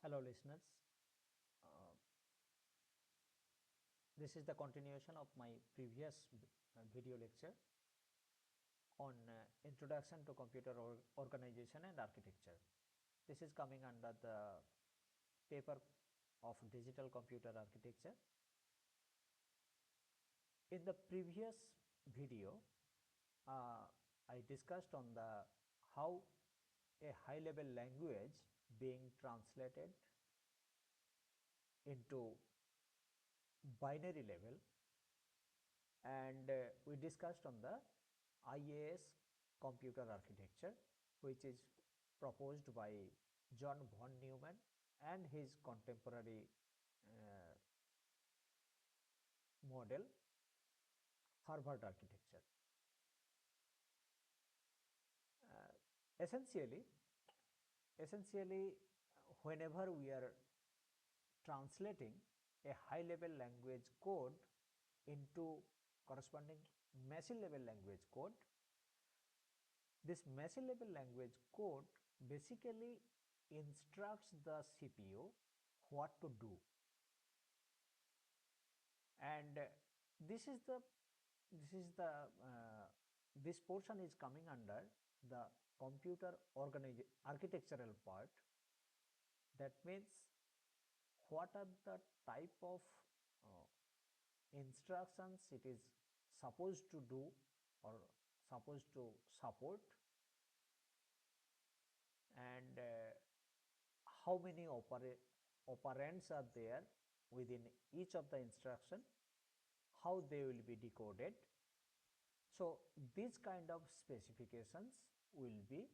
Hello listeners, uh, this is the continuation of my previous video lecture on Introduction to Computer Organization and Architecture. This is coming under the paper of Digital Computer Architecture. In the previous video, I discussed on the how a high level language being translated into binary level, and we discussed on the IAS computer architecture, which is proposed by John von Neumann and his contemporary uh, model, Harvard architecture. Uh, essentially, essentially, whenever we are translating a high level language code into corresponding machine level language code, this machine level language code basically instructs the CPU what to do, and this is the this portion is coming under the computer architectural part. That means what are the type of uh, instructions it is supposed to do or supposed to support, and how many operands are there within each of the instruction, how they will be decoded. So these kind of specifications will be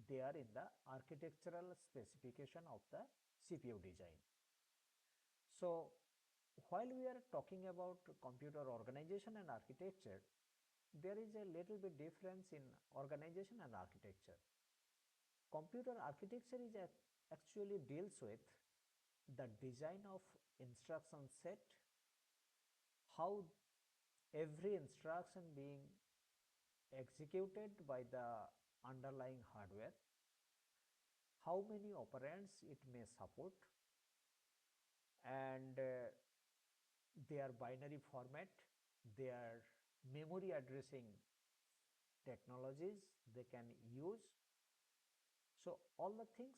there in the architectural specification of the CPU design. So while we are talking about computer organization and architecture, there is a little bit difference in organization and architecture. Computer architecture is actually deals with the design of instruction set, how every instruction being executed by the underlying hardware, how many operands it may support, and their binary format, their memory addressing technologies they can use. So all the things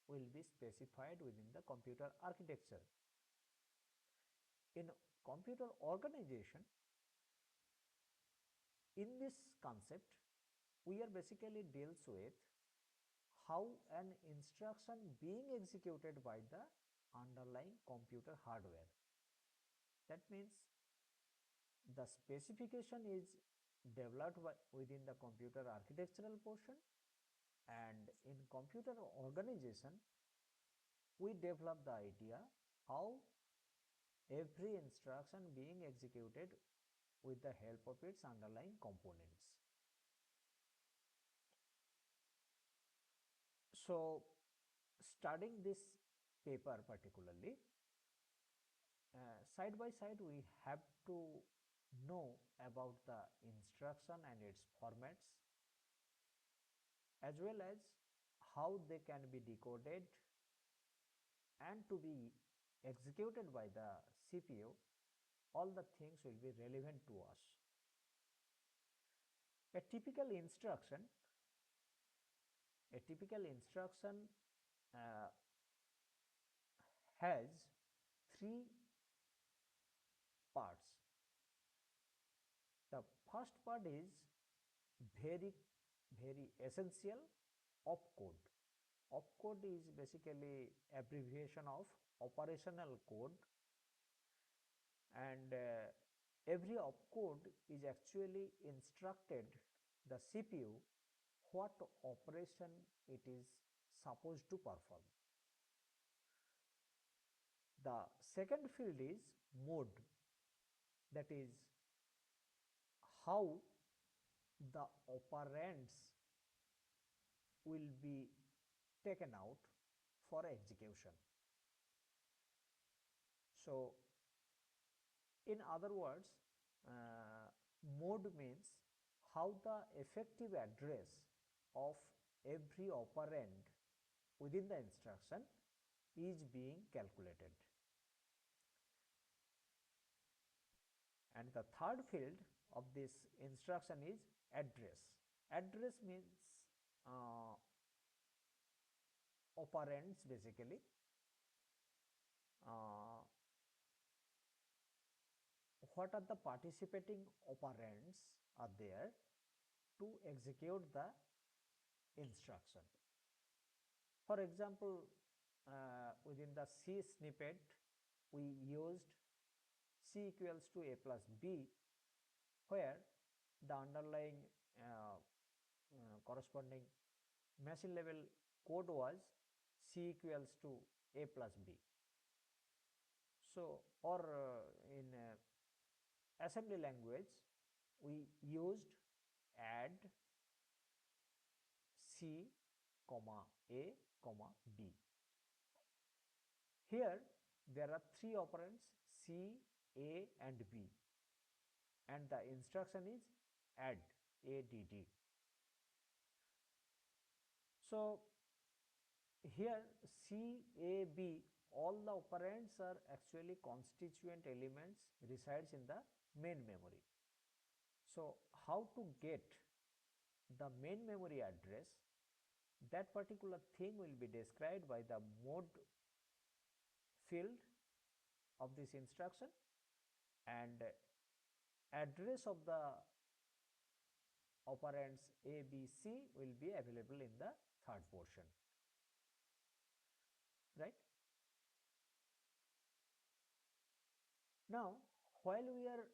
will be specified within the computer architecture. In computer organization, in this concept, we are basically deals with how an instruction being executed by the underlying computer hardware. That means the specification is developed within the computer architectural portion, and in computer organization we develop the idea how every instruction being executed with the help of its underlying components. So studying this paper particularly, side by side we have to know about the instruction and its formats, as well as how they can be decoded and to be executed by the CPU. All the things will be relevant to us. A typical instruction, a typical instruction uh, has three parts. The first part is very essential, opcode. Opcode is basically abbreviation of operational code, and every opcode is actually instructed the CPU what operation it is supposed to perform. The second field is mode, that is how the operands will be taken out for execution. So in other words, mode means how the effective address of every operand within the instruction is being calculated. And the third field of this instruction is address. Address means uh, operands basically. Uh, what are the participating operands are there to execute the instruction. For example, within the C snippet, we used C equals to A plus B, where the underlying corresponding machine level code was C equals to A plus B. So, or in assembly language, we used add C, comma A, comma B. Here there are three operands C, A and B, and the instruction is add, ADD. So here C, A, B, all the operands are actually constituent elements resides in the main memory. So how to get the main memory address, that particular thing will be described by the mode field of this instruction, and address of the operands A, B, C will be available in the third portion, right? Now, while we are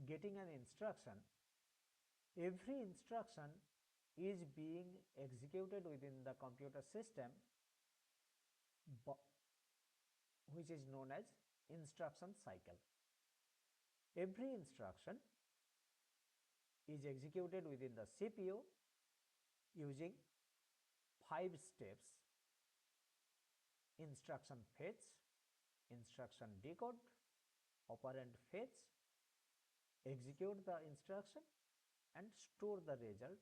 getting an instruction, every instruction is being executed within the computer system, which is known as instruction cycle. Every instruction is executed within the CPU using 5 steps: instruction fetch, instruction decode, operand fetch, execute the instruction, and store the result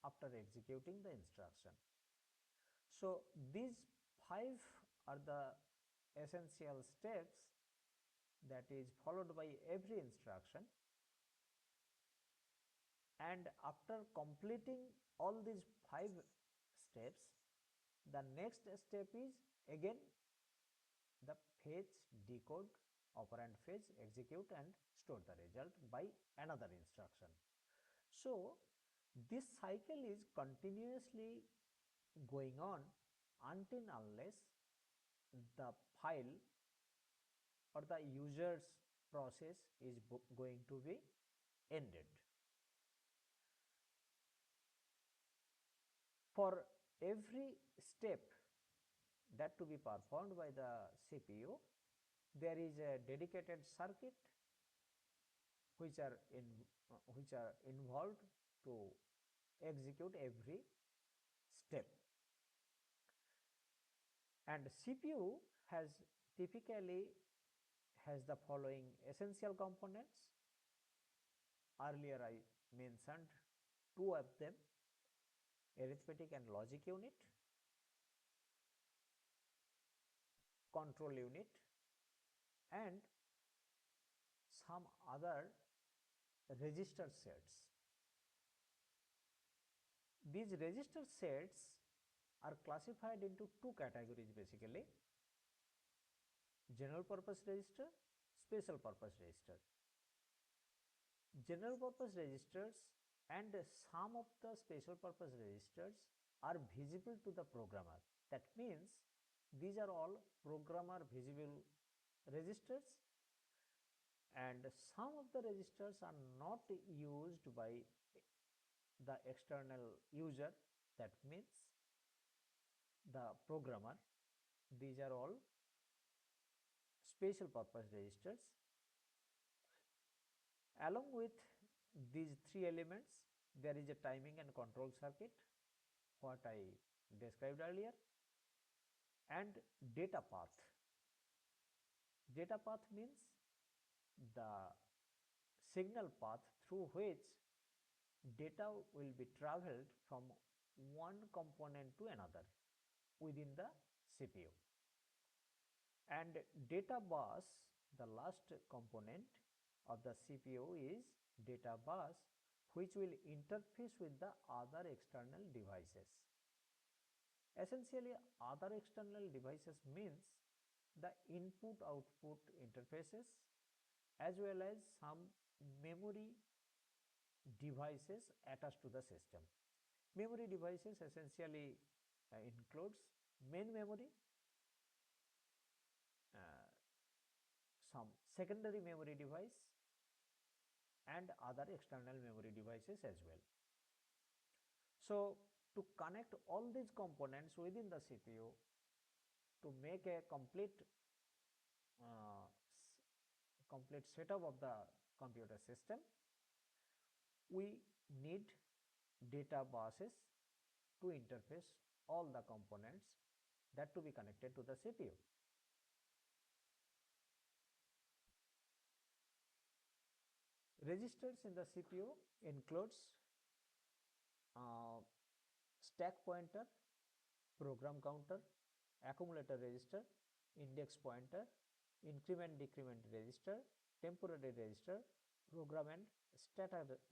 after executing the instruction. So these 5 are the essential steps that is followed by every instruction, and after completing all these 5 steps, the next step is again the fetch, decode, operand fetch, execute and store the result by another instruction. So this cycle is continuously going on until unless the file or the user's process is going to be ended. For every step that to be performed by the CPU, there is a dedicated circuit which are involved to execute every step. And CPU typically has the following essential components. Earlier I mentioned 2 of them: arithmetic and logic unit, control unit, and some other register sets. These register sets are classified into 2 categories basically: general purpose register, special purpose register. General purpose registers and some of the special purpose registers are visible to the programmer. That means these are all programmer visible registers, and some of the registers are not used by the external user. That means the programmer. These are all special purpose registers. Along with these 3 elements, there is a timing and control circuit, what I described earlier, and data path. Data path means the signal path through which data will be traveled from one component to another. within the CPU. And data bus, the last component of the CPU is data bus, which will interface with the other external devices. Essentially, other external devices means the input output interfaces as well as some memory devices attached to the system. Memory devices essentially includes main memory, uh, some secondary memory device, and other external memory devices as well. So to connect all these components within the CPU to make a uh, complete setup of the computer system, we need data buses to interface all the components that to be connected to the CPU. Registers in the CPU includes stack pointer, program counter, accumulator register, index pointer, increment decrement register, temporary register, program and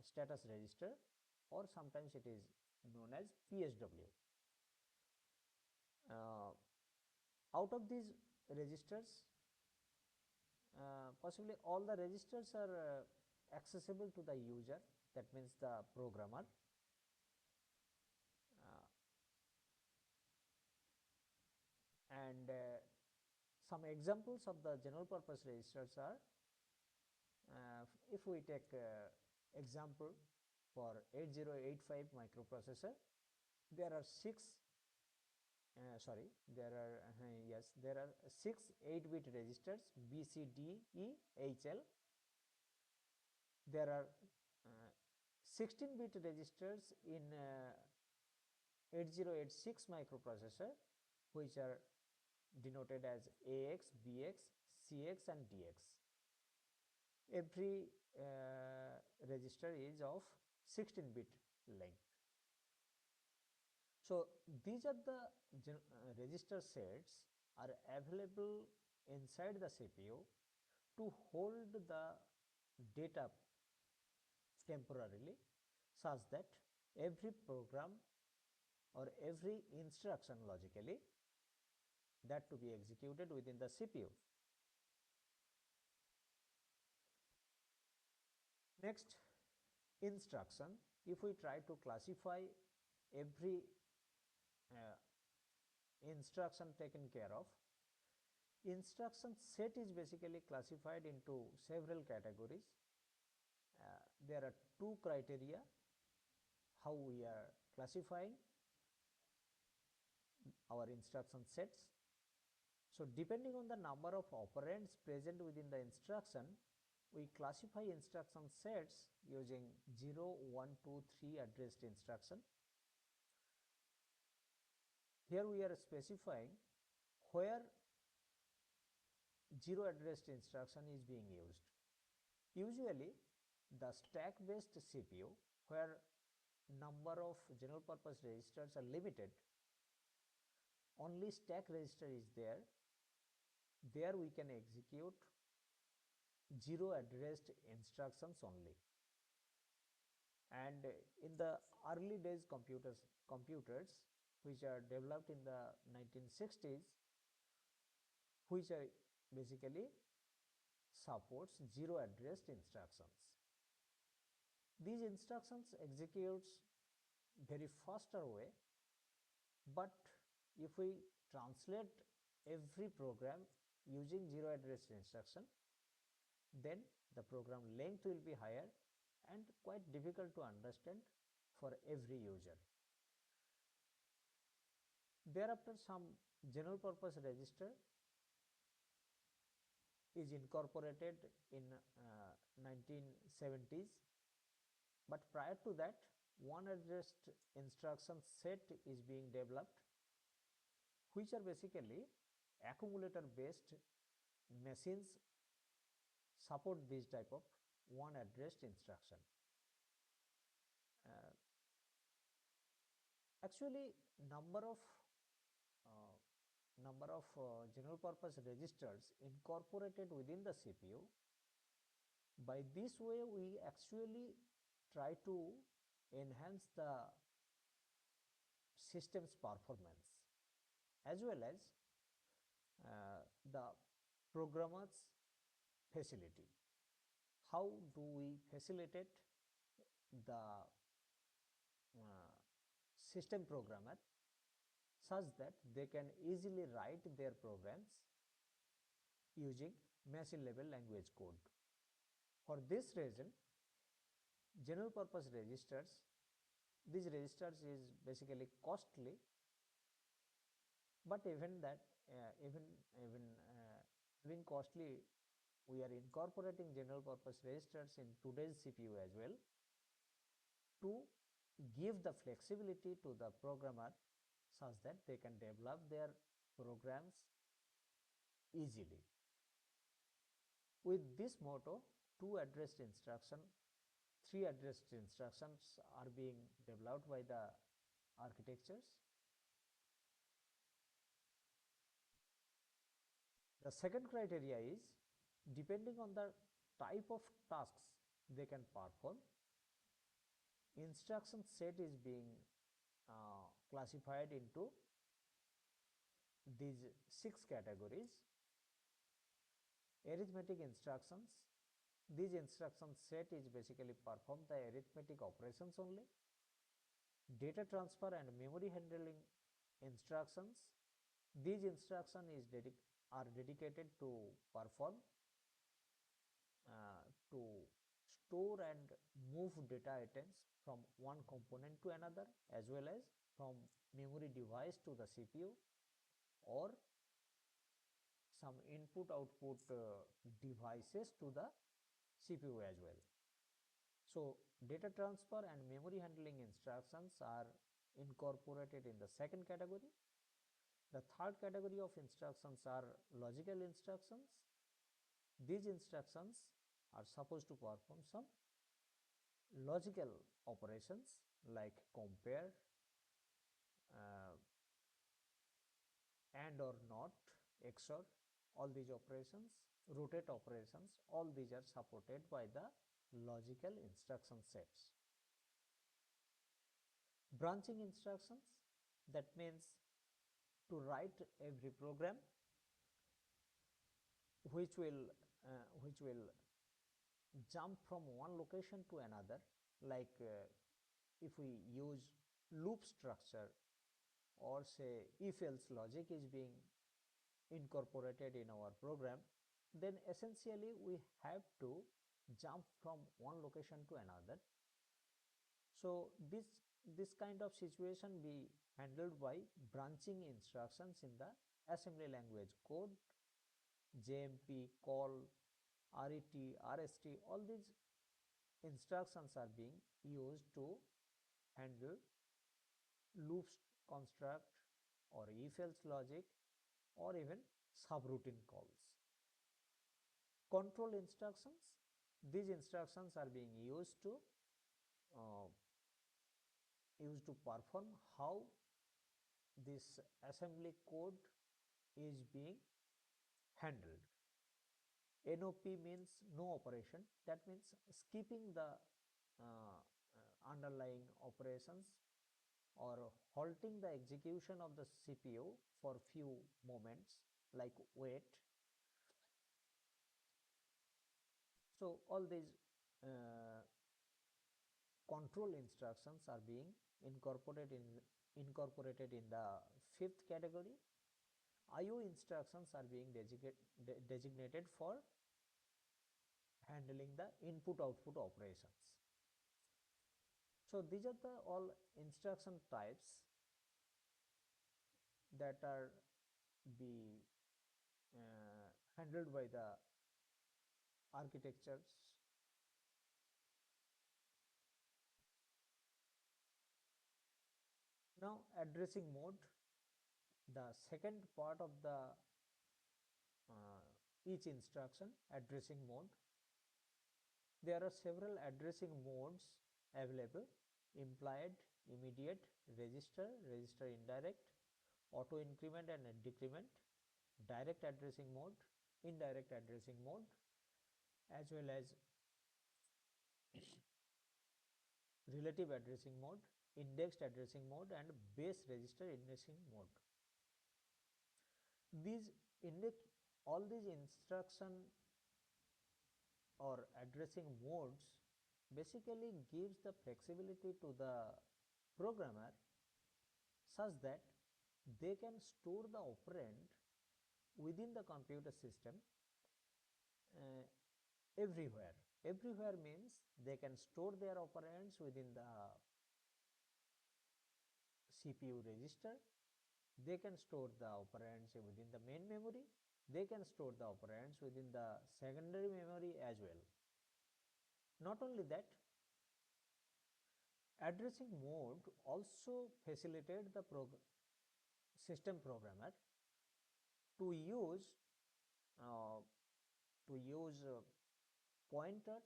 status register, or sometimes it is known as PSW. Out of these registers, possibly all the registers are accessible to the user, that means the programmer. And some examples of the general purpose registers are, if we take example for 8085 microprocessor, there are there are 6 8-bit registers B, C, D, E, H, L. There are 16-bit registers in 8086 microprocessor, which are denoted as AX, BX, CX and DX. Every register is of 16-bit length. So these are the register sets are available inside the CPU to hold the data temporarily, such that every program or every instruction logically that to be executed within the CPU. Next, instruction. If we try to classify every instruction taken care of, instruction set is basically classified into several categories. There are two criteria how we are classifying our instruction sets. So depending on the number of operands present within the instruction, we classify instruction sets using 0, 1, 2, 3 addressed instruction. Here we are specifying where 0 addressed instruction is being used. Usually the stack based CPU, where number of general purpose registers are limited, only stack register is there. There we can execute 0 addressed instructions only. And in the early days computers which are developed in the 1960s, which are basically supports 0 addressed instructions. These instructions executes very faster way, but if we translate every program using 0 addressed instruction, then the program length will be higher and quite difficult to understand for every user. Thereafter, some general purpose register is incorporated in 1970s, but prior to that, one addressed instruction set is being developed, which are basically accumulator based machines support this type of one addressed instruction. Actually, number of number of general purpose registers incorporated within the CPU. By this way, we actually try to enhance the system's performance as well as the programmer's facility. How do we facilitate the system programmer such that they can easily write their programs using machine level language code? For this reason, general purpose registers, these registers is basically costly, but even that even costly, we are incorporating general purpose registers in today's CPU as well to give the flexibility to the programmer such that they can develop their programs easily. With this motto, two addressed instruction, three addressed instructions are being developed by the architectures. The second criteria is depending on the type of tasks they can perform, instruction set is being classified into these 6 categories. Arithmetic instructions, these instruction set is basically perform the arithmetic operations only. Data transfer and memory handling instructions, these instructions are dedicated to perform to store and move data items from one component to another as well as from memory device to the CPU or some input output devices to the CPU as well. So data transfer and memory handling instructions are incorporated in the second category. The third category of instructions are logical instructions. These instructions are supposed to perform some logical operations like compare, uh, and or not, XOR, all these operations, rotate operations, all these are supported by the logical instruction sets. Branching instructions, that means to write every program which will jump from one location to another, like if we use loop structure or say if else logic is being incorporated in our program, then essentially we have to jump from one location to another. So this kind of situation be handled by branching instructions in the assembly language code, JMP, call, RET, RST, all these instructions are being used to handle loops construct or if else logic or even subroutine calls. Control instructions, these instructions are being uh, used to perform how this assembly code is being handled. NOP means no operation, that means skipping the underlying operations or halting the execution of the CPU for few moments, like wait. So all these control instructions are being incorporated in the fifth category. IO instructions are being designated for handling the input output operations. So these are the all instruction types that are be handled by the architectures. Now addressing mode, the second part of the each instruction, addressing mode. There are several addressing modes available: implied, immediate, register, register indirect, auto increment and decrement, direct addressing mode, indirect addressing mode, as well as relative addressing mode, indexed addressing mode, and base register indexing mode. These index, all these instruction or addressing modes basically gives the flexibility to the programmer such that they can store the operand within the computer system uh, everywhere. Everywhere means they can store their operands within the CPU register, they can store the operands within the main memory, they can store the operands within the secondary memory as well. Not only that, addressing mode also facilitate the system programmer to use uh, pointers,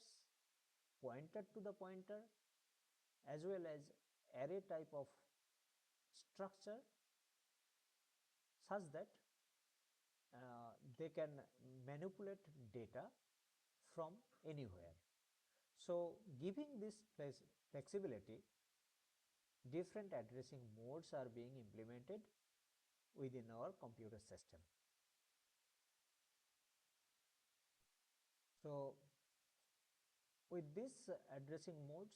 pointer to the pointer, as well as array type of structure such that they can manipulate data from anywhere. So, giving this flexibility, different addressing modes are being implemented within our computer system. So, with this addressing modes,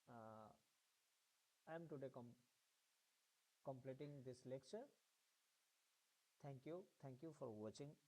uh, I am today completing this lecture. Thank you for watching.